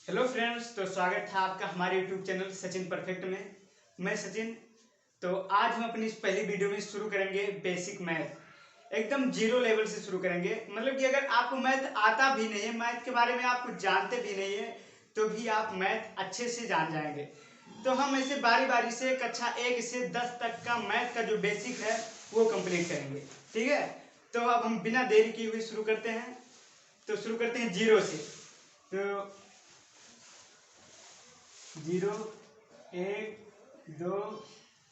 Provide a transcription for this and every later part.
Hello friends, तो स्वागत है आपका हमारे यूट्यूब चैनल सचिन परफेक्ट में। मैं सचिन। तो आज हम अपनी इस पहली वीडियो में शुरू करेंगे बेसिक मैथ, एकदम जीरो लेवल से शुरू करेंगे। मतलब कि अगर आपको मैथ आता भी नहीं है, मैथ के बारे में आप कुछ जानते भी नहीं है, तो भी आप मैथ अच्छे से जान जाएंगे। तो हम ऐसे बारी बारी से कक्षा 1 से 10 तक का मैथ का जो बेसिक है वो कंप्लीट करेंगे। ठीक है, तो अब हम बिना देरी किए हुए शुरू करते हैं। तो शुरू करते हैं जीरो से। तो 0 1 2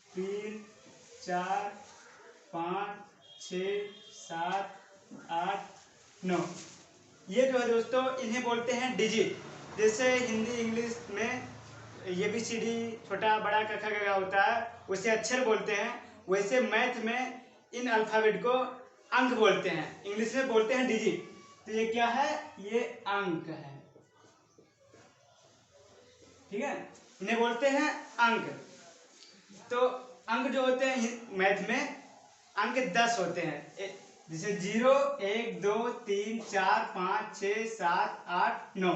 3 4 5 6 7 8 9, ये जो है दोस्तों इन्हें बोलते हैं डिजिट। जैसे हिंदी इंग्लिश में ABCD छोटा बड़ा क ख ग होता है, उसे अक्षर बोलते हैं, वैसे मैथ में इन अल्फाबेट को अंक बोलते हैं, इंग्लिश में बोलते हैं डिजिट। तो ये क्या है? ये अंक है। ठीक है, इन्हें बोलते हैं अंक। तो अंक जो होते हैं मैथ में, अंक 10 होते हैं। जैसे 0 1 2 3 4 5 6 7 8 9,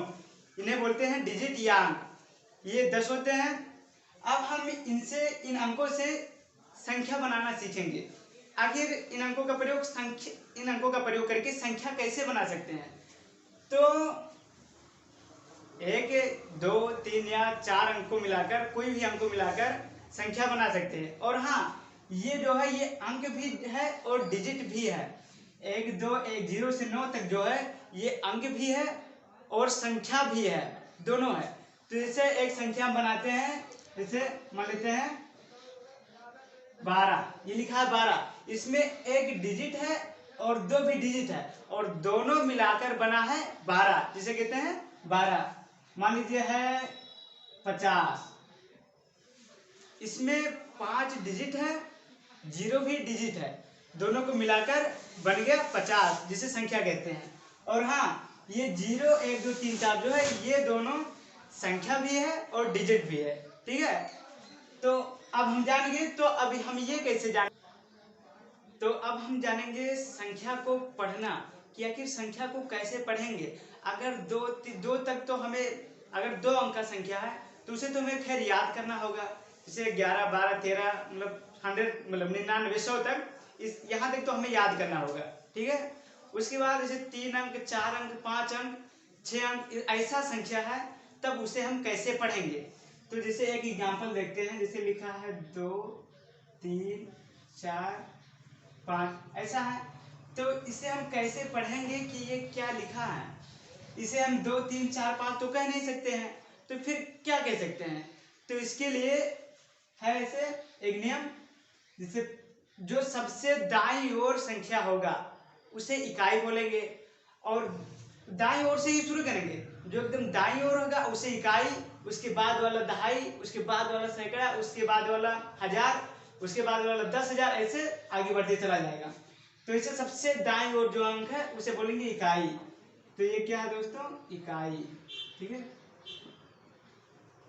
इन्हें बोलते हैं डिजिट या अंक। ये 10 होते हैं। अब हम इन अंकों से संख्या बनाना सीखेंगे। आखिर इन अंकों का प्रयोग करके संख्या कैसे बना सकते हैं। तो 1 2 3 या 4 अंक को मिलाकर, कोई भी अंक को मिलाकर संख्या बना सकते हैं। और हाँ, ये जो है ये अंक भी है और डिजिट भी है। 1 2 1 0 से 9 तक जो है ये अंक भी है और संख्या भी है, दोनों है। तो जैसे एक संख्या हम बनाते हैं, जैसे मान लेते हैं 12, ये लिखा है 12, इसमें एक डिजिट है और दो भी डिजिट है और दोनों मिलाकर बना है 12, जिसे कहते हैं 12। मान लीजिए है 50, इसमें 5 डिजिट है, 0 भी डिजिट है, दोनों को मिलाकर बन गया 50, जिसे संख्या कहते हैं। और हाँ, ये 0 1 2 3 4 जो है ये दोनों संख्या भी है और डिजिट भी है। ठीक है, तो अब हम जानेंगे, तो अभी हम ये कैसे जान तो अब हम जानेंगे संख्या को पढ़ना, कि आखिर संख्या को कैसे पढ़ेंगे। अगर दो तक तो हमें, अगर 2 अंक का संख्या है तो उसे तो हमें खैर याद करना होगा। जैसे 11 12 13 मतलब 100 मतलब 99 100 तक, इस यहाँ तक तो हमें याद करना होगा। ठीक है, उसके बाद जैसे 3 अंक 4 अंक 5 अंक 6 अंक ऐसा संख्या है, तब उसे हम कैसे पढ़ेंगे। तो जैसे एक एग्जाम्पल देखते हैं, जैसे लिखा है 2 3 4 5 ऐसा है। तो इसे हम कैसे पढ़ेंगे कि ये क्या लिखा है। इसे हम 2 3 4 5 तो कह नहीं सकते हैं, तो फिर क्या कह सकते हैं। तो इसके लिए है ऐसे एक नियम, जिसे जो सबसे दाईं ओर संख्या होगा उसे इकाई बोलेंगे, और दाईं ओर से ही शुरू करेंगे। जो एकदम दाईं ओर होगा उसे इकाई, उसके बाद वाला दहाई, उसके बाद वाला सैकड़ा, उसके बाद वाला हजार, उसके बाद वाला 10,000, ऐसे आगे बढ़ते चला जाएगा। तो इसे सबसे दाईं ओर जो अंक है उसे बोलेंगे इकाई। तो ये क्या है दोस्तों? इकाई। ठीक है,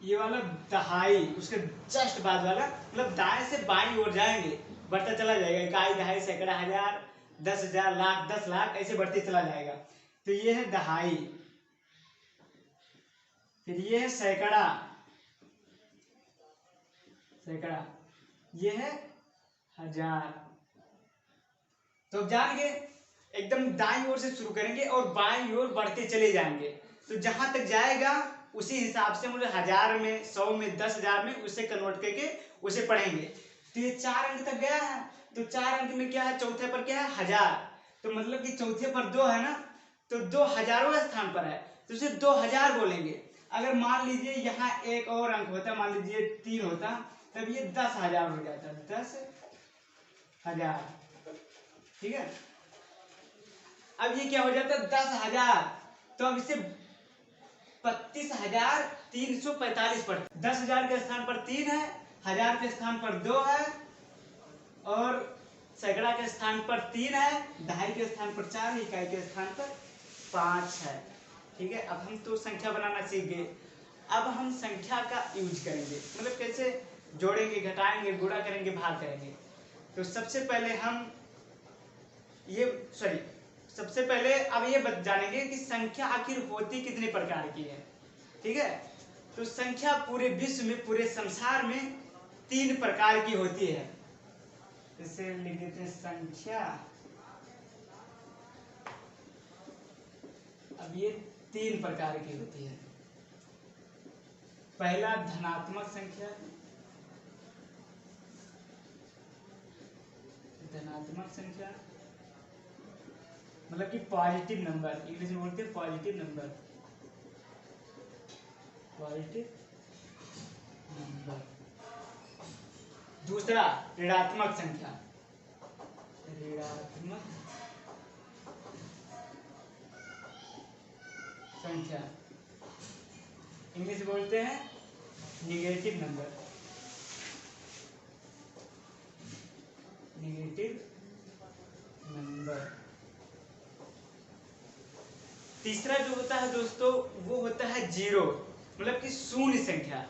ये वाला दहाई, उसके जस्ट बाद वाला, मतलब दाएं से बाईं ओर जाएंगे, बढ़ता चला जाएगा, इकाई दहाई सैकड़ा हजार 10,000 लाख 10 लाख ऐसे बढ़ते चला जाएगा। तो ये है दहाई। फिर ये है सैकड़ा, सैकड़ा, ये है हजार। तो अब जान गए, एकदम दाईं ओर से शुरू करेंगे और बाईं ओर बढ़ते चले जाएंगे। तो जहां तक जाएगा उसी हिसाब से, मतलब 1000 में 100 में 10,000 में उसे कन्वर्ट करके उसे पढ़ेंगे। तो ये 4 अंक तक गया है, तो 4 अंक में क्या है, चौथे पर क्या है, 1000। तो मतलब कि चौथे पर 2 है ना, तो 2 हजारों स्थान पर है, तो उसे 2000 बोलेंगे। अगर मान लीजिए यहाँ एक और अंक होता, मान लीजिए 3 होता, तब ये 10,000 हो जाता, 10,000। ठीक है, अब ये क्या हो जाता है, 10,000। तो अब इसे 32,345 पढ़ते। 10,000 के स्थान पर 3 है, 1000 के स्थान पर 2 है, और सैकड़ा के स्थान पर 3 है, दहाई के स्थान पर 4 है, इकाई के स्थान पर 5 है। ठीक है, अब हम तो संख्या बनाना सीख गए। अब हम संख्या का यूज करेंगे, मतलब कैसे जोड़ेंगे, घटाएंगे, गुणा करेंगे, भाग करेंगे। तो सबसे पहले अब ये जानेंगे कि संख्या आखिर होती कितने प्रकार की है। ठीक है। तो संख्या पूरे विश्व में, पूरे संसार में 3 प्रकार की होती है। इसे लिख देते हैं संख्या। अब ये 3 प्रकार की होती है। पहला धनात्मक संख्या, धनात्मक संख्या मतलब कि पॉजिटिव नंबर, इंग्लिश में बोलते हैं पॉजिटिव नंबर, पॉजिटिव नंबर। दूसरा ऋणात्मक संख्या, ऋणात्मक संख्या, इंग्लिश में बोलते हैं निगेटिव नंबर, निगेटिव नंबर। तीसरा जो होता है दोस्तों वो होता है जीरो, मतलब कि शून्य संख्या,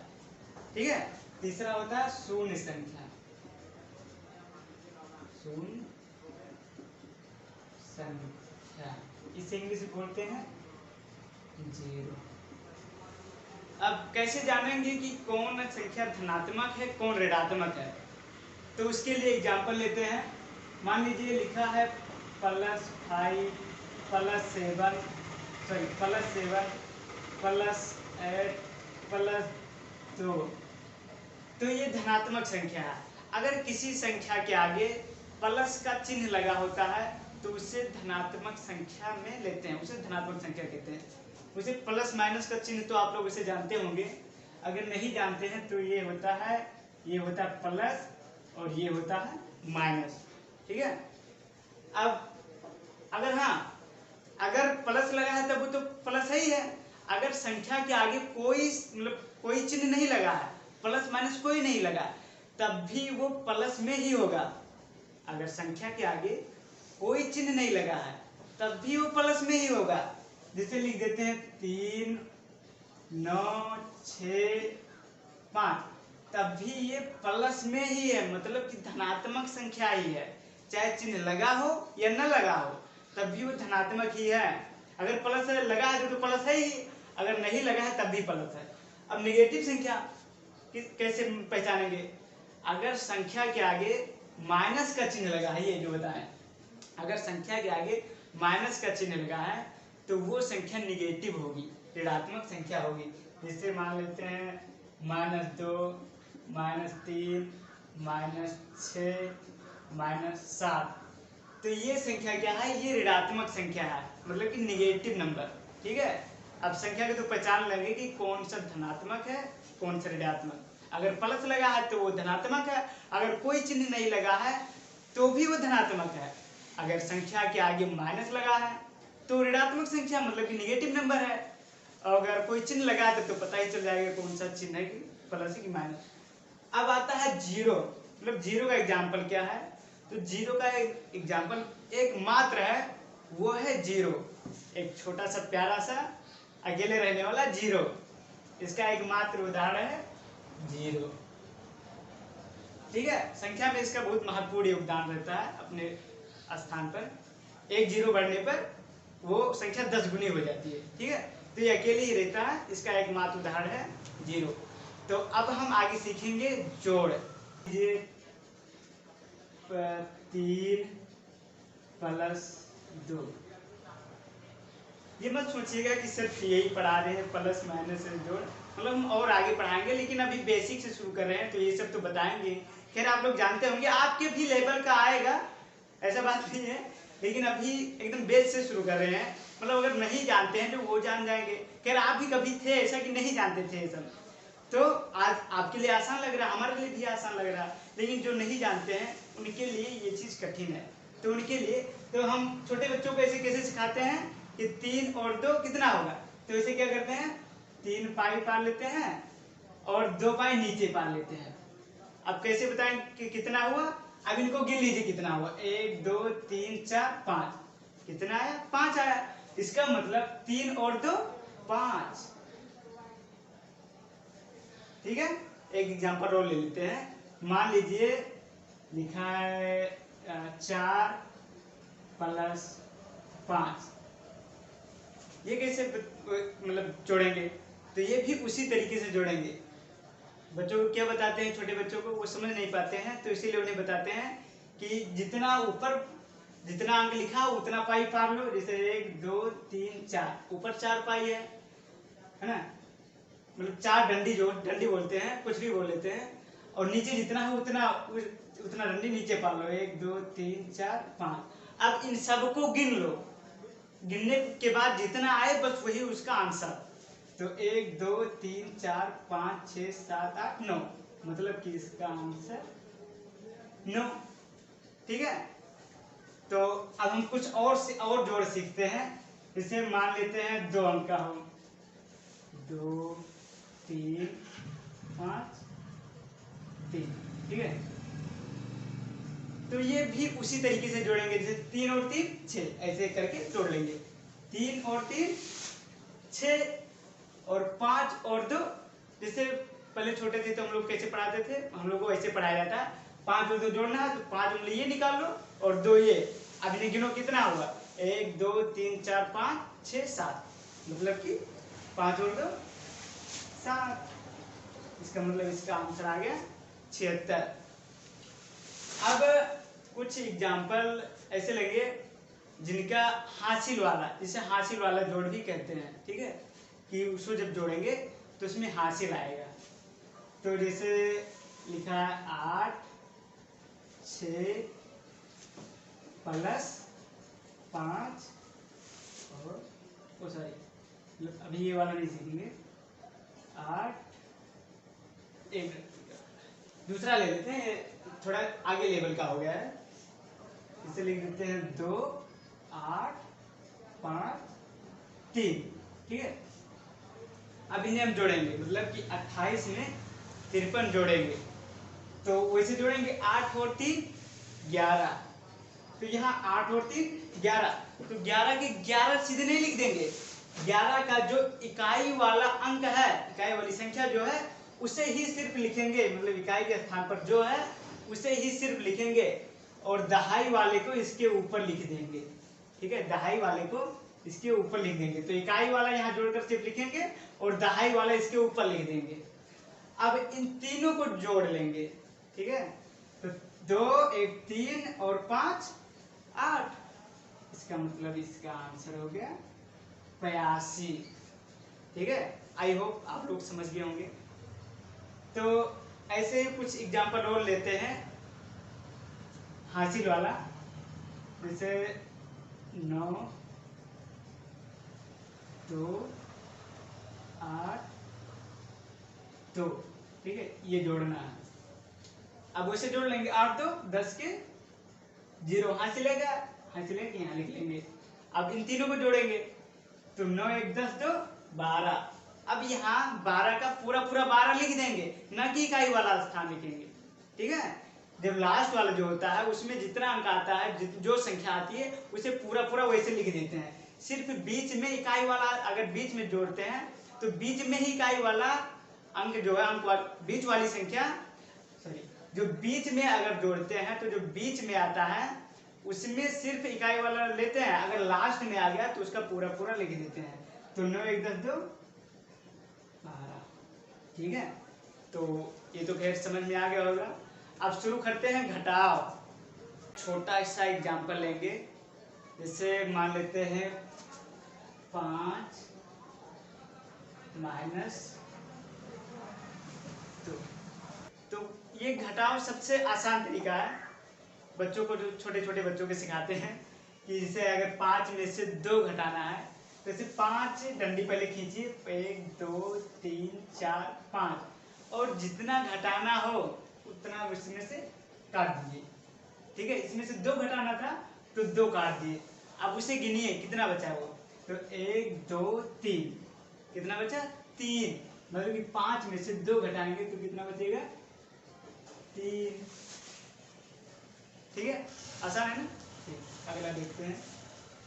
ठीक है। तीसरा होता है शून्य संख्या, शून्य संख्या, इसे इंग्लिश में बोलते हैं जीरो। अब कैसे जानेंगे कि कौन संख्या धनात्मक है कौन ऋणात्मक है, तो उसके लिए एग्जांपल लेते हैं। मान लीजिए लिखा है +5 +7 +8 +2, तो ये धनात्मक संख्या है। अगर किसी संख्या के आगे प्लस का चिन्ह लगा होता है तो उसे धनात्मक संख्या में लेते हैं, उसे धनात्मक संख्या कहते हैं। उसे प्लस माइनस का चिन्ह तो आप लोग इसे जानते होंगे, अगर नहीं जानते हैं तो ये होता है प्लस और ये होता है माइनस, ठीक है। अब अगर प्लस लगा है तब वो तो प्लस ही है। अगर संख्या के आगे कोई चिन्ह नहीं लगा है, प्लस माइनस कोई नहीं लगा, तब भी वो प्लस में ही होगा। अगर संख्या के आगे कोई चिन्ह नहीं लगा है तब भी वो प्लस में ही होगा। जैसे लिख देते हैं 3 9 6 5, तब भी ये प्लस में ही है, मतलब कि धनात्मक संख्या ही है। चाहे चिन्ह लगा हो या न लगा हो तब भी वो धनात्मक ही है। अगर प्लस लगा है तो प्लस है ही, अगर नहीं लगा है तब भी प्लस है। अब नेगेटिव संख्या कैसे पहचानेंगे? अगर संख्या के आगे माइनस का चिन्ह लगा है, ये जो बताएं, अगर संख्या के आगे माइनस का चिन्ह लगा है तो वो संख्या निगेटिव होगी, ऋणात्मक संख्या होगी। जैसे मान लेते हैं -2 -3 -6 -7, तो ये संख्या क्या है? ये ऋणात्मक संख्या है, मतलब कि निगेटिव नंबर, ठीक है। अब संख्या के तो पहचान लेंगे कि कौन सा धनात्मक है कौन सा ऋणात्मक। अगर प्लस लगा है तो वो धनात्मक है, अगर कोई चिन्ह नहीं लगा है तो भी वो धनात्मक है। अगर संख्या के आगे माइनस लगा है तो ऋणात्मक संख्या, मतलब कि निगेटिव नंबर है। और अगर कोई चिन्ह लगा है तो पता ही चल जाएगा कौन सा चिन्ह है, कि प्लस है कि माइनस। अब आता है जीरो, मतलब जीरो का एग्जाम्पल क्या है? तो जीरो का एक एग्जाम्पल एक मात्र है, वो है जीरो, एक छोटा सा प्यारा सा अकेले रहने वाला जीरो, इसका एक मात्र उदाहरण है जीरो, ठीक है। संख्या में इसका बहुत महत्वपूर्ण योगदान रहता है अपने स्थान पर। एक जीरो बढ़ने पर वो संख्या 10 गुनी हो जाती है, ठीक है। तो ये अकेले ही रहता है, इसका एक मात्र उदाहरण है जीरो। तो अब हम आगे सीखेंगे जोड़। ये 3 + 2, ये मत सोचिएगा कि सिर्फ यही पढ़ा रहे हैं प्लस माइनस से जोड़, मतलब हम और आगे पढ़ाएंगे, लेकिन अभी बेसिक से शुरू कर रहे हैं तो ये सब तो बताएंगे। खैर आप लोग जानते होंगे, आपके भी लेवल का आएगा, ऐसा बात नहीं है, लेकिन अभी एकदम बेस से शुरू कर रहे हैं। मतलब अगर नहीं जानते हैं तो वो जान जाएंगे। खैर आप भी कभी थे ऐसा कि नहीं जानते थे ये सब, तो आज आपके लिए आसान लग रहा है, हमारे लिए भी आसान लग रहा है, लेकिन जो नहीं जानते हैं उनके लिए ये चीज़ कठिन है। तो उनके लिए तो हम छोटे बच्चों को ऐसे कैसे सिखाते हैं कि 3 और 2 कितना होगा? तो इसे क्या करते हैं, 3 पाई पार लेते हैं और 2 पाई नीचे पार लेते हैं। अब कैसे बताएं कि कितना हुआ? अब इनको गिन लीजिए कितना हुआ, 1 2 3 4 5, कितना आया? 5 आया। इसका मतलब 3 और 2 5, ठीक है। एक एग्जांपल और ले लेते हैं। मान लीजिए लिखा है 4 + 5, ये कैसे मतलब जोड़ेंगे? तो ये भी उसी तरीके से जोड़ेंगे। बच्चों को क्या बताते हैं, छोटे बच्चों को वो समझ नहीं पाते हैं, तो इसीलिए उन्हें बताते हैं कि जितना ऊपर जितना अंक लिखा उतना पाई पार लो। जैसे 1 2 3 4, ऊपर 4 पाई है ना, मतलब 4 डंडी, जो डंडी बोलते हैं, कुछ भी बोल लेते हैं, और नीचे जितना है उतना डंडी नीचे पार लो। 1 2 3 4 5। अब इन सबको गिन लो, गिनने के बाद जितना आए बस वही उसका आंसर। तो 1 2 3 4 5 6 7 8 9, मतलब कि इसका आंसर 9। ठीक है, तो अब हम कुछ और जोड़ सीखते हैं। इसे मान लेते हैं 2 अंक का हो, 2 3 5 3। ठीक है, तो ये भी उसी तरीके से जोड़ेंगे, जैसे 3 और 3 6, ऐसे करके जोड़ लेंगे। 3 और 3 6, और 5 और 2, जैसे पहले छोटे थे तो हम लोग कैसे पढ़ाते थे, हम लोग को ऐसे पढ़ाया जाता है। 5 और 2 जोड़ना है तो 5 उंगली ये निकाल लो और 2 ये। अब इन्हें गिनो कितना हुआ, 1 2 3 4 5 6 7, मतलब कि 5 और 2 7। इसका मतलब इसका आंसर आ गया 76। अब कुछ एग्जाम्पल ऐसे लेंगे जिनका हासिल वाला, जिसे हासिल वाला जोड़ भी कहते हैं। ठीक है, कि उसको जब जोड़ेंगे तो उसमें हासिल आएगा। तो जैसे लिखा है 8 6 प्लस 5 और सॉरी अभी ये वाला नहीं सीखेंगे। 8 एक दूसरा ले लेते हैं, थोड़ा आगे लेवल का हो गया है। इसे लिख देते हैं 2 8 5 3। ठीक है, अब इन्हें हम जोड़ेंगे, मतलब कि 28 में 53 जोड़ेंगे। तो वैसे जोड़ेंगे 8 और 3 11। तो यहाँ 8 और 3 11, तो 11 के 11 सीधे नहीं लिख देंगे। 11 का जो इकाई वाला अंक है, इकाई वाली संख्या जो है, उसे ही सिर्फ लिखेंगे, मतलब इकाई के स्थान पर जो है उसे ही सिर्फ लिखेंगे, और दहाई वाले को इसके ऊपर लिख देंगे। ठीक है, दहाई वाले को इसके ऊपर लिख देंगे। तो इकाई वाला यहाँ जोड़कर सिर्फ लिखेंगे और दहाई वाला इसके ऊपर लिख देंगे। अब इन तीनों को जोड़ लेंगे। ठीक है, तो 2 1 3 और 5 8, इसका मतलब इसका आंसर हो गया 82। ठीक है, आई होप आप लोग समझ गए होंगे। तो ऐसे ही कुछ एग्जाम्पल और लेते हैं हासिल वाला, जैसे 9 2 8 2। ठीक है, ये जोड़ना है। अब वैसे जोड़ लेंगे 8 2 10 के 0, हासिल है क्या, हासिल है कि यहाँ लिख लेंगे। अब इन तीनों को जोड़ेंगे तो 9 1 10 2 12। अब यहाँ 12 का पूरा 12 लिख देंगे, न कि इकाई वाला स्थान लिखेंगे। ठीक है, जब लास्ट वाला जो होता है उसमें जितना अंक आता है, जो संख्या आती है, उसे पूरा वैसे लिख देते हैं। सिर्फ बीच में इकाई वाला अगर बीच में जोड़ते हैं तो बीच में ही इकाई वाला अंक जो है, बीच वाली संख्या, सॉरी, जो बीच में अगर जोड़ते हैं तो जो बीच में आता है उसमें सिर्फ इकाई वाला लेते हैं। अगर लास्ट में आ गया तो उसका पूरा लिख देते हैं। तो 9 1 10 2 12। ठीक है, तो ये तो खैर समझ में आ गया होगा। अब शुरू करते हैं घटाव। छोटा सा एग्जाम्पल लेंगे, जैसे मान लेते हैं 5 माइनस 2। तो ये घटाव सबसे आसान तरीका है, बच्चों को, जो छोटे छोटे बच्चों के सिखाते हैं कि जैसे अगर 5 में से 2 घटाना है तो जैसे 5 डंडी पहले खींचिए, 1 2 3 4 5, और जितना घटाना हो उतना इसमें से काट दीजिए। ठीक है, इसमें से 2 घटाना था तो 2 काट दिए। अब उसे गिनिए कितना बचा वो, तो 1 2 3, कितना बचा 3, मतलब कि 5 में से 2 घटाएंगे तो कितना बचेगा 3। ठीक है, आसान है ना। ठीक, अगला देखते हैं।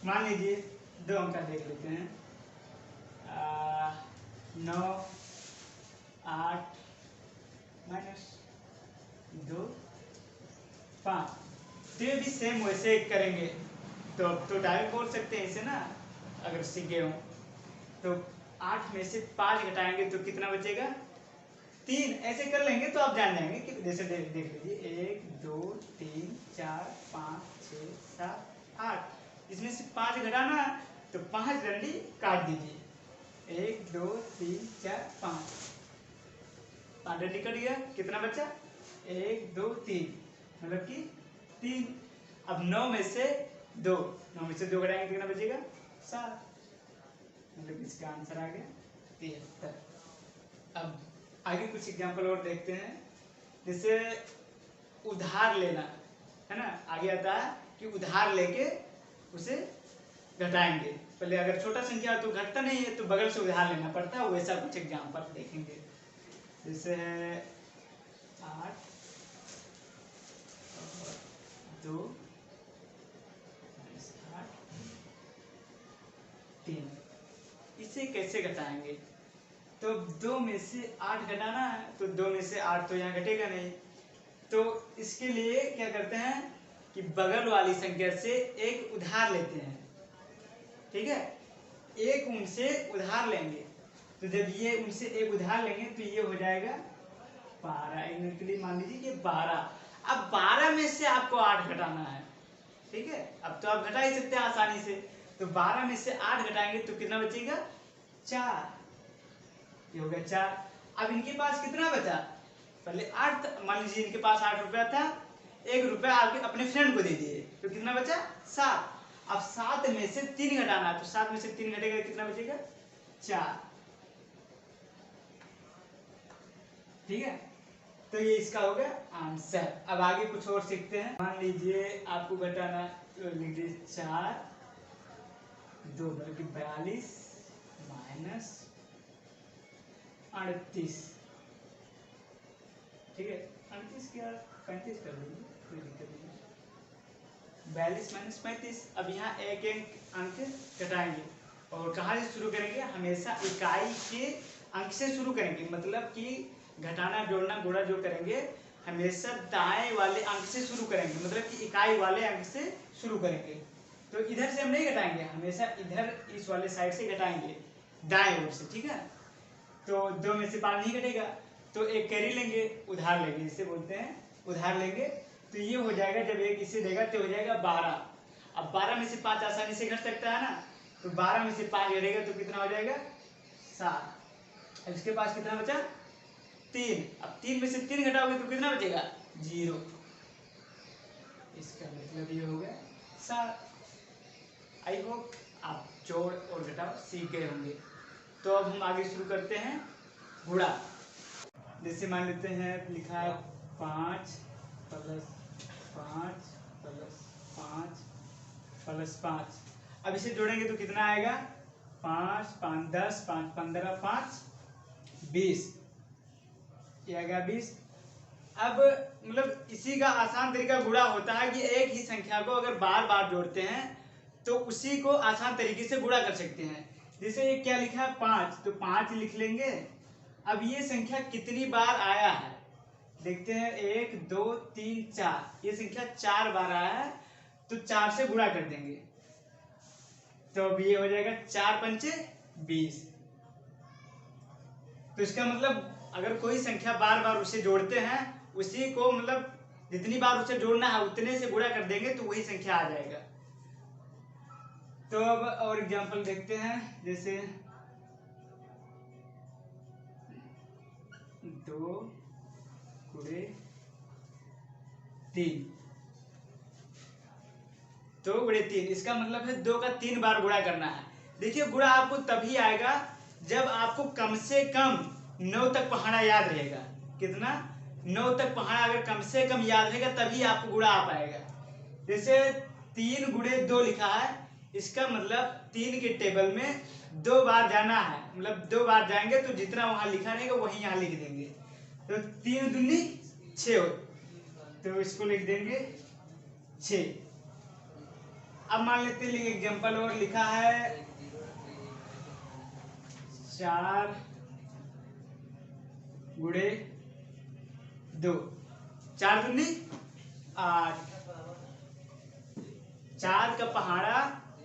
मान लीजिए 2 अंक देख लेते हैं, 9 8 माइनस 2 5। तो ये भी सेम वैसे करेंगे, तो डायरेक्ट बोल सकते हैं इसे ना, अगर सीख गए हो तो 8 में से 5 घटाएंगे तो कितना बचेगा? 3। ऐसे कर लेंगे तो आप जान जाएंगे कि जैसे देख लीजिए 1 2 3 4 5 6 7 8, इसमें से 5 घटाना है तो 5 डंडी काट दीजिए। 1 2 3 4 5, 5 डंडी कट गया, कितना बचा? 1 2 3, मतलब कि 3। अब 9 में से 2 घटाएंगे कितना बचेगा? 7, मतलब इसका आंसर आ गया 73। अब आगे कुछ एग्जांपल और देखते हैं, जैसे उधार लेना है ना। आगे आता है कि उधार लेके उसे घटाएंगे। पहले अगर छोटा संख्या तो घटता नहीं है तो बगल से उधार लेना पड़ता है, वैसा कुछ एग्जांपल देखेंगे। जैसे 8 और 2 8 3, इसे कैसे घटाएंगे? तो 2 में से 8 घटाना है तो 2 में से 8 तो यहाँ घटेगा नहीं, तो इसके लिए क्या करते हैं कि बगल वाली संख्या से एक उधार लेते हैं। ठीक है, एक उनसे उधार लेंगे, तो जब ये उनसे एक उधार लेंगे तो ये हो जाएगा 12। एक मिनट के लिए मान लीजिए कि 12। अब 12 में से आपको 8 घटाना है। ठीक है, अब तो आप घटा ही सकते हैं आसानी से, तो 12 में से 8 घटाएंगे तो कितना बचेगा? 4। ये हो गया 4। अब इनके पास कितना बचा? पहले 8, मान लीजिए इनके पास 8 रुपया था, 1 रुपया आपके अपने फ्रेंड को दे दिए तो कितना बचा? 7। अब 7 में से 3 घटाना है तो 7 में से 3 घटेगा कितना बचेगा? 4। ठीक है, तो ये इसका हो गया आंसर। अब आगे कुछ और सीखते हैं। मान लीजिए आपको घटाना, लिख दीजिए 4 2 बल्कि 42 माइनस 38। ठीक है, 38 क्या 35 कर लीजिए, कोई दिक्कत नहीं। 42 माइनस 35। अब यहाँ एक अंक घटाएंगे और कहाँ से शुरू करेंगे? हमेशा इकाई के अंक से शुरू करेंगे, मतलब कि घटाना जोड़ना गुणा जो करेंगे हमेशा दाएं वाले अंक से शुरू करेंगे, मतलब कि इकाई वाले अंक से शुरू करेंगे। तो इधर से हम नहीं घटाएंगे, हमेशा इधर इस वाले साइड से घटाएंगे, दाएं ओर से। ठीक है, तो 2 में से 5 नहीं घटेगा तो एक कैरी लेंगे, उधार लेंगे, जिसे बोलते हैं उधार लेंगे, तो ये हो जाएगा, जब एक इसे देगा तो हो जाएगा 12। अब 12 में से 5 आसानी से घट सकता है ना, तो 12 में से 5 घटेगा तो कितना हो जाएगा? 7। अब इसके पास कितना बचा? 3। अब 3 में से 3 घटाओगे तो कितना बचेगा? 0। इसका मतलब ये हो गया 7। आई होप आप जोड़ और घटाव सीख गए होंगे। तो अब हम आगे शुरू करते हैं गुणा। जैसे मान लेते हैं लिखा है 5 + 5 + 5 + 5। अब इसे जोड़ेंगे तो कितना आएगा? 5 5 10 5 15 5 20, ये आ गया 20। अब मतलब इसी का आसान तरीका गुणा होता है कि एक ही संख्या को अगर बार बार जोड़ते हैं तो उसी को आसान तरीके से गुणा कर सकते हैं। जैसे ये क्या लिखा है 5, तो 5 लिख लेंगे। अब ये संख्या कितनी बार आया है देखते हैं, 1 2 3 4, ये संख्या 4 बार आया है तो 4 से गुणा कर देंगे, तो अब ये हो जाएगा 4 पंचे 20। तो इसका मतलब अगर कोई संख्या बार बार उसे जोड़ते हैं, उसी को मतलब जितनी बार उसे जोड़ना है उतने से गुणा कर देंगे तो वही संख्या आ जाएगा। तो अब और एग्जांपल देखते हैं, जैसे 2 गुणे 3, 2 गुणे 3, इसका मतलब है 2 का 3 बार गुणा करना है। देखिए गुणा आपको तभी आएगा जब आपको कम से कम 9 तक पढ़ाना याद रहेगा। कितना? 9 तक पढ़ाना अगर कम से कम याद रहेगा तभी आपको गुणा आ पाएगा। जैसे 3 गुणे 2 लिखा है, इसका मतलब 3 के टेबल में 2 बार जाना है, मतलब 2 बार जाएंगे तो जितना वहां लिखा रहेगा वही यहाँ लिख देंगे, तो 3 दूनी 6, तो इसको लिख देंगे 6। अब मान लेते हैं एग्जांपल और लिखा है 4 गुणे 2, 4 दूनी 8, 4 का पहाड़ा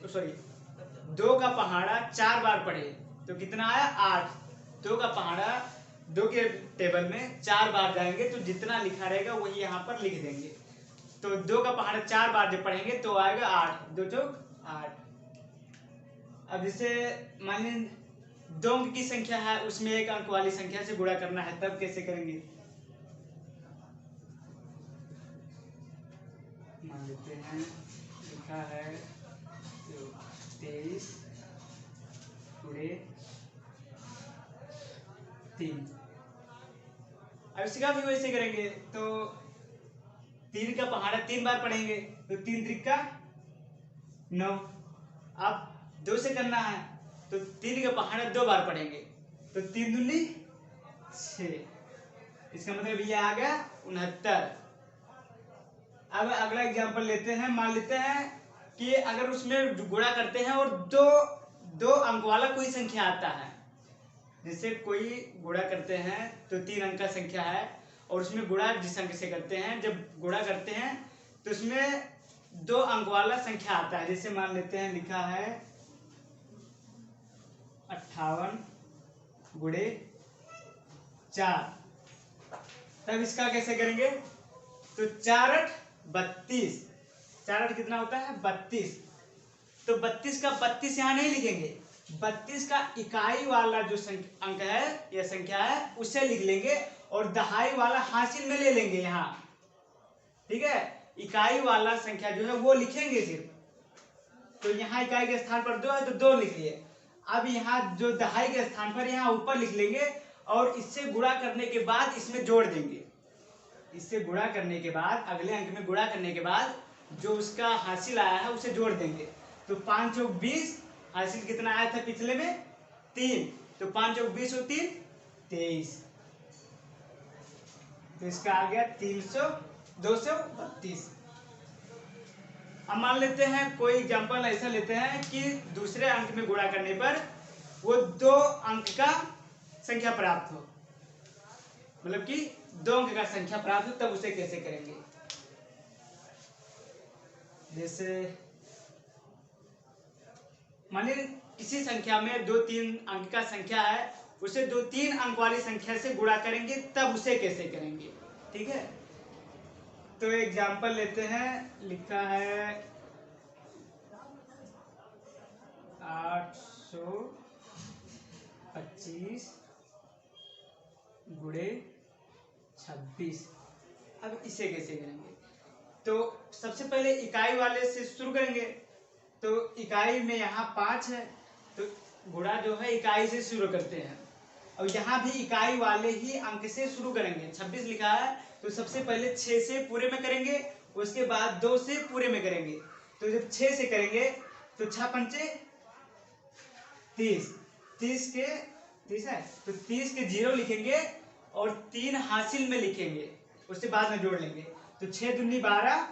2 का पहाड़ा 4 बार पढ़े तो कितना आया 8। 2 का पहाड़ा 2 के टेबल में 4 बार जाएंगे तो जितना लिखा रहेगा वही यहाँ पर लिख देंगे। तो 2 का पहाड़ा 4 बार जब पढ़ेंगे तो आएगा 8, 2 चौक 8। अब जैसे मान लीजिए 2 अंक की संख्या है, उसमें 1 अंक वाली संख्या से गुणा करना है, तब कैसे करेंगे? मान लेते हैं लिखा है 23 गुणे 3। अब इसका भी वैसे करेंगे तो 3 का पहाड़ा 3 बार पढ़ेंगे तो 3 त्रिक 9। अब 2 से करना है तो 3 का पहाड़ा 2 बार पढ़ेंगे तो 3 दूनी 6। इसका मतलब ये आ गया 69। अब अगला एग्जांपल लेते हैं। मान लेते हैं कि अगर उसमें गुणा करते हैं और दो अंक वाला कोई संख्या आता है, जैसे कोई गुणा करते हैं तो 3 अंक का संख्या है और उसमें गुणा जिस अंक से करते हैं, जब गुणा करते हैं तो उसमें 2 अंक वाला संख्या आता है। जैसे मान लेते हैं लिखा है 58 गुणे 4। तब इसका कैसे करेंगे? तो 4 8 32। 4 8 कितना होता है? 32। तो 32 का 32 यहाँ नहीं लिखेंगे, 32 का इकाई वाला जो अंक है या संख्या है उसे लिख लेंगे और दहाई वाला हासिल में ले लेंगे यहाँ। ठीक है, इकाई वाला संख्या जो है वो लिखेंगे सिर्फ। तो यहाँ इकाई के स्थान पर 2 है तो 2 लिख लिए। अब यहाँ जो दहाई के स्थान पर यहाँ ऊपर लिख लेंगे और इससे गुणा करने के बाद इसमें जोड़ देंगे। इससे गुणा करने के बाद, अगले अंक में गुणा करने के बाद जो उसका हासिल आया है उसे जोड़ देंगे। तो 5 चौक 20, हासिल कितना आया था पिछले में? 3। तो 5 चौक 20 और 3 23। तो इसका आ गया 232। अब मान लेते हैं कोई एग्जांपल ऐसा लेते हैं कि दूसरे अंक में गुणा करने पर वो 2 अंक का संख्या प्राप्त हो, मतलब कि 2 अंक का संख्या प्राप्त हो, तब उसे कैसे करेंगे? जैसे मानिए किसी संख्या में 2-3 अंक का संख्या है, उसे 2-3 अंक वाली संख्या से गुणा करेंगे, तब उसे कैसे करेंगे? ठीक है, तो एग्जांपल लेते हैं। लिखा है 825 गुणे 26। अब इसे कैसे करेंगे? तो सबसे पहले इकाई वाले से शुरू करेंगे। तो इकाई में यहाँ 5 है तो गुणा जो है इकाई से शुरू करते हैं और यहाँ भी इकाई वाले ही अंक से शुरू करेंगे। 26 लिखा है तो सबसे पहले 6 से पूरे में करेंगे, उसके बाद 2 से पूरे में करेंगे। तो जब 6 से करेंगे तो 6 पंचे 30। 30 के 30 है तो 30 के 0 लिखेंगे और 3 हासिल में लिखेंगे, उससे बाद में जोड़ लेंगे। तो 6 दूनी 12,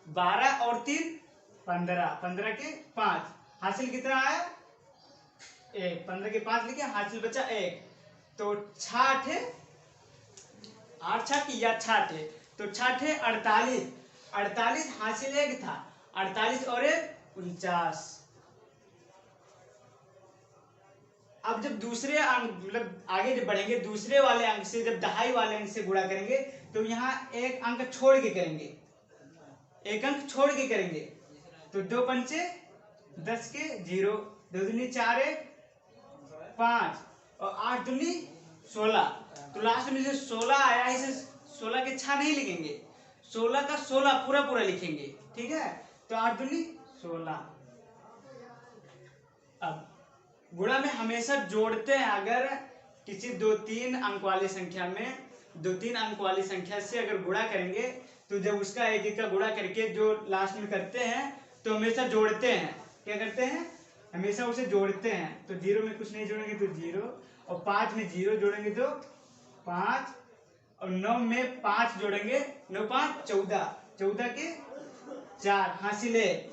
12 और 3 15, 15 के 5, हासिल कितना आया? 1। 15 के 5 लिखे, हासिल बचा 1। तो 6 8 6 की या 6 तो 6 48, 48 हासिल 1 था, 48 और 1 49। अब जब दूसरे अंक मतलब आगे जब बढ़ेंगे, दूसरे वाले अंक से जब दहाई वाले अंक से गुणा करेंगे तो यहाँ 1 अंक छोड़ के करेंगे, 1 अंक छोड़ के करेंगे। तो 2 पंचे 10 के 0, 2 दूनी 4 1 5 और 8 दूनी 16। तो लास्ट में जो 16 आया इसे 16 के 6 नहीं लिखेंगे, 16 का 16 पूरा पूरा लिखेंगे। ठीक है, तो 8 दूनी 16। अब गुणा में हमेशा जोड़ते हैं। अगर किसी 2-3 अंक वाली संख्या में 2-3 अंक वाली संख्या से अगर गुणा करेंगे तो जब उसका एक एक का गुणा करके जो लास्ट में करते हैं तो हमेशा जोड़ते हैं। क्या करते हैं? हमेशा उसे जोड़ते हैं। तो 0 में कुछ नहीं जोड़ेंगे तो 0 और 5 में 0 जोड़ेंगे तो 5 और 9 में 5 जोड़ेंगे, 9 5 14, 14 के 4 हासिल 1।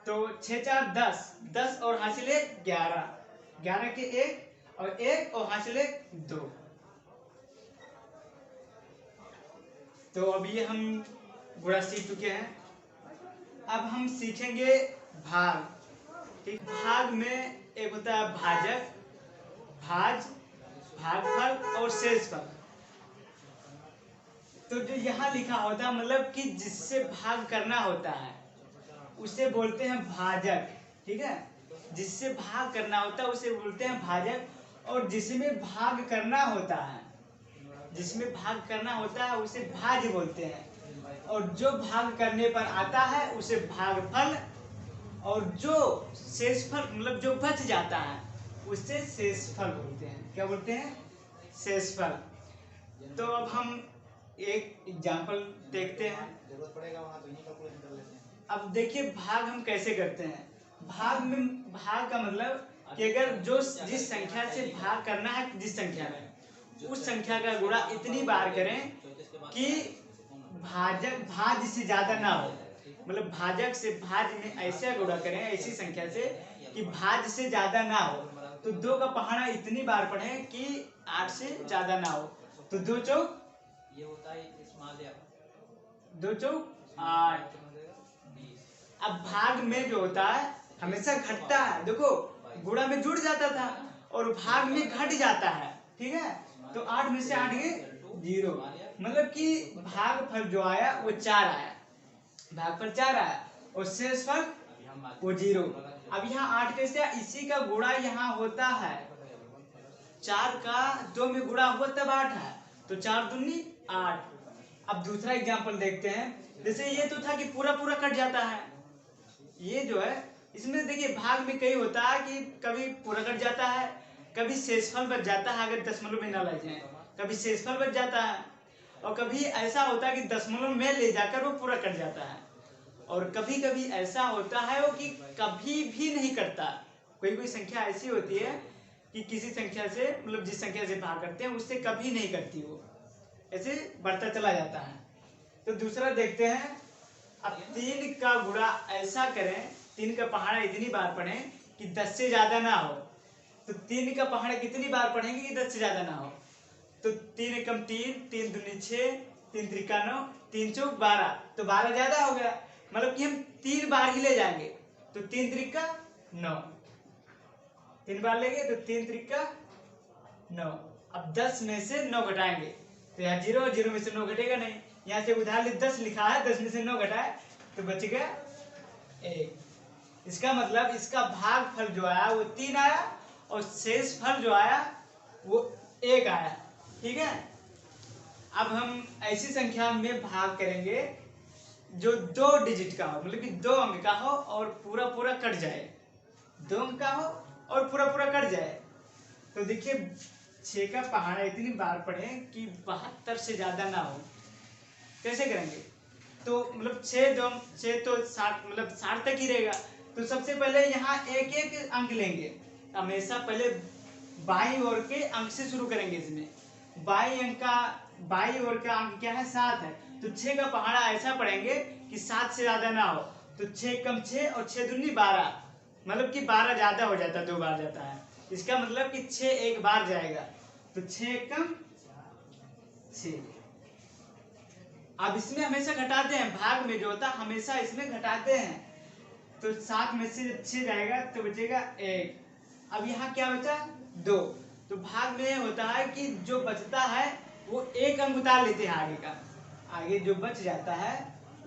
तो 6 4 10, 10 और हासिल 11, 11 के 1 और 1 और हासिल 2। तो अभी हम गुणा सीख चुके हैं। अब हम सीखेंगे भाग। ठीक, भाग में एक होता है भाजक भाज, भागफल और शेषफल। तो जो यहाँ लिखा होता है मतलब कि जिससे भाग करना होता है उसे बोलते हैं भाजक, ठीक है। जिससे भाग करना होता है उसे बोलते हैं भाजक, और जिसमें भाग करना होता है, जिसमें भाग करना होता है उसे भाज्य बोलते हैं, और जो भाग करने पर आता है उसे भागफल, और जो शेषफल मतलब जो बच जाता है उसे शेषफल बोलते हैं। क्या बोलते हैं? शेषफल। तो अब हम एक एग्जाम्पल देखते हैं। जरूरत पड़ेगा वहाँ तो यही कैलकुलेशन कर लेते हैं। अब देखिए भाग हम कैसे करते हैं। भाग में भाग का मतलब कि अगर जो जिस संख्या से भाग करना है, जिस संख्या में, उस संख्या का गुणा इतनी बार करें कि भाजक भाज्य से ज्यादा ना हो। मतलब भाजक से भाज्य में ऐसे गुणा करें ऐसी संख्या से कि भाज्य से ज्यादा ना हो। तो 2 का पहाड़ा इतनी बार पढ़ें कि 8 से ज्यादा ना हो। तो 2 चौक ये होता है 2 चौक 8। अब भाग में जो होता है हमेशा घटता है। देखो गुणा में जुड़ जाता था और भाग में घट जाता है, ठीक है। तो 8 में से 8 गए 0, मतलब कि भागफल जो आया वो 4 आया, भागफल 4 आया और शेषफल वो 0। अब यहाँ 8 कैसे, इसी का गुणा यहाँ होता है। 4 का 2 में गुणा हुआ तब 8 है, तो 4 दूनी 8। अब दूसरा एग्जाम्पल देखते हैं। जैसे ये तो था कि पूरा पूरा कट जाता है, ये जो है इसमें देखिए भाग में कई होता है कि कभी पूरा कट जाता है, कभी शेषफल बच जाता है अगर दशमलव में ना ले जाए, कभी शेषफल बच जाता है, और कभी ऐसा होता है कि दशमलव में ले जाकर वो पूरा कट जाता है, और कभी कभी ऐसा होता है वो कि कभी भी नहीं कटता। कोई कोई संख्या ऐसी होती है कि किसी संख्या से मतलब जिस संख्या से भाग करते हैं उससे कभी नहीं कटती, वो ऐसे बढ़ता चला जाता है। तो दूसरा देखते हैं। अब 3 का गुणा ऐसा करें, 3 का पहाड़ा इतनी बार पढ़ें कि 10 से ज्यादा ना हो। तो 3 का पहाड़ा कितनी बार पढ़ेंगे कि 10 से ज्यादा ना हो। तो 3 एकम 3, 3 दूनी 6, 3 त्रिका 9, 3 चौक 12। तो 12 ज्यादा हो गया, मतलब कि हम 3 बार ही ले जाएंगे। तो 3 त्रिका 9, 3 बार लेंगे तो 3 त्रिका 9। अब 10 में से 9 घटाएंगे तो यहाँ 0, 0 में से 9 घटेगा नहीं। यहाँ से उधार 10 लिखा है, 10 में से 9 घटाए तो बच गया 1। इसका मतलब इसका भागफल जो आया वो 3 आया और शेषफल जो आया वो 1 आया, ठीक है। अब हम ऐसी संख्या में भाग करेंगे जो 2 डिजिट का हो, मतलब कि 2 अंक का हो और पूरा पूरा कट जाए, 2 अंक का हो और पूरा पूरा कट जाए। तो देखिए 6 का पहाड़ा इतनी बार पढ़ें कि 72 से ज्यादा ना हो। कैसे करेंगे? तो मतलब 6 तो 60 मतलब 60 तक ही रहेगा। तो सबसे पहले यहाँ एक एक अंक लेंगे, हमेशा पहले बाईं ओर के अंक से शुरू करेंगे। इसमें बाईं ओर का अंक क्या है? 7 है। तो 6 का पहाड़ा ऐसा पढ़ेंगे कि 7 से ज्यादा ना हो। तो 6 कम 6 और 6 दूनी 12, मतलब कि 12 ज्यादा हो जाता है, 2 बार जाता है। इसका मतलब कि 6 एक बार जाएगा, तो 6 कम 6। अब इसमें हमेशा घटाते हैं, भाग में जो होता है हमेशा इसमें घटाते हैं। तो 7 में से 6 जाएगा तो बचेगा 1। अब यहाँ क्या बचा? 2। तो भाग में होता है कि जो बचता है वो 1 अंक उतार लेते हैं आगे का, आगे जो बच जाता है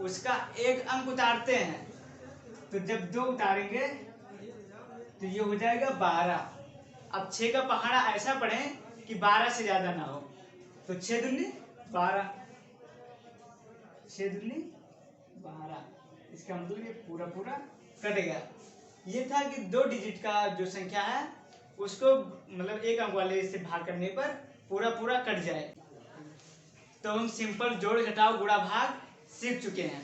उसका 1 अंक उतारते हैं। तो जब 2 उतारेंगे तो ये हो जाएगा 12। अब 6 का पहाड़ा ऐसा पढ़ें कि 12 से ज्यादा ना हो। तो 6 दूनी 12, 6 दूनी 12। इसका मतलब ये पूरा पूरा कटेगा। ये था कि 2 डिजिट का जो संख्या है उसको मतलब 1 अंक वाले से भाग करने पर पूरा पूरा कट जाए। तो हम सिंपल जोड़ घटाव गुणा भाग सीख चुके हैं।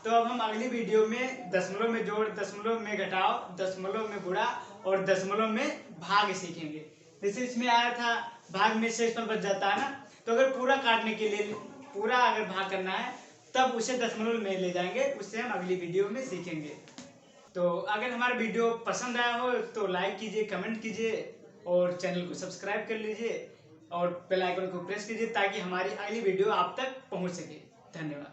तो अब हम अगली वीडियो में दशमलव में जोड़, दशमलव में घटाव, दशमलव में गुणा और दशमलव में भाग सीखेंगे। जैसे इसमें आया था भाग में शेषफल बच जाता है ना, तो अगर पूरा काटने के लिए पूरा अगर भाग करना है तब उसे दशमलव में ले जाएंगे, उससे हम अगली वीडियो में सीखेंगे। तो अगर हमारा वीडियो पसंद आया हो तो लाइक कीजिए, कमेंट कीजिए और चैनल को सब्सक्राइब कर लीजिए और बेल आइकन को प्रेस कीजिए ताकि हमारी अगली वीडियो आप तक पहुंच सके। धन्यवाद।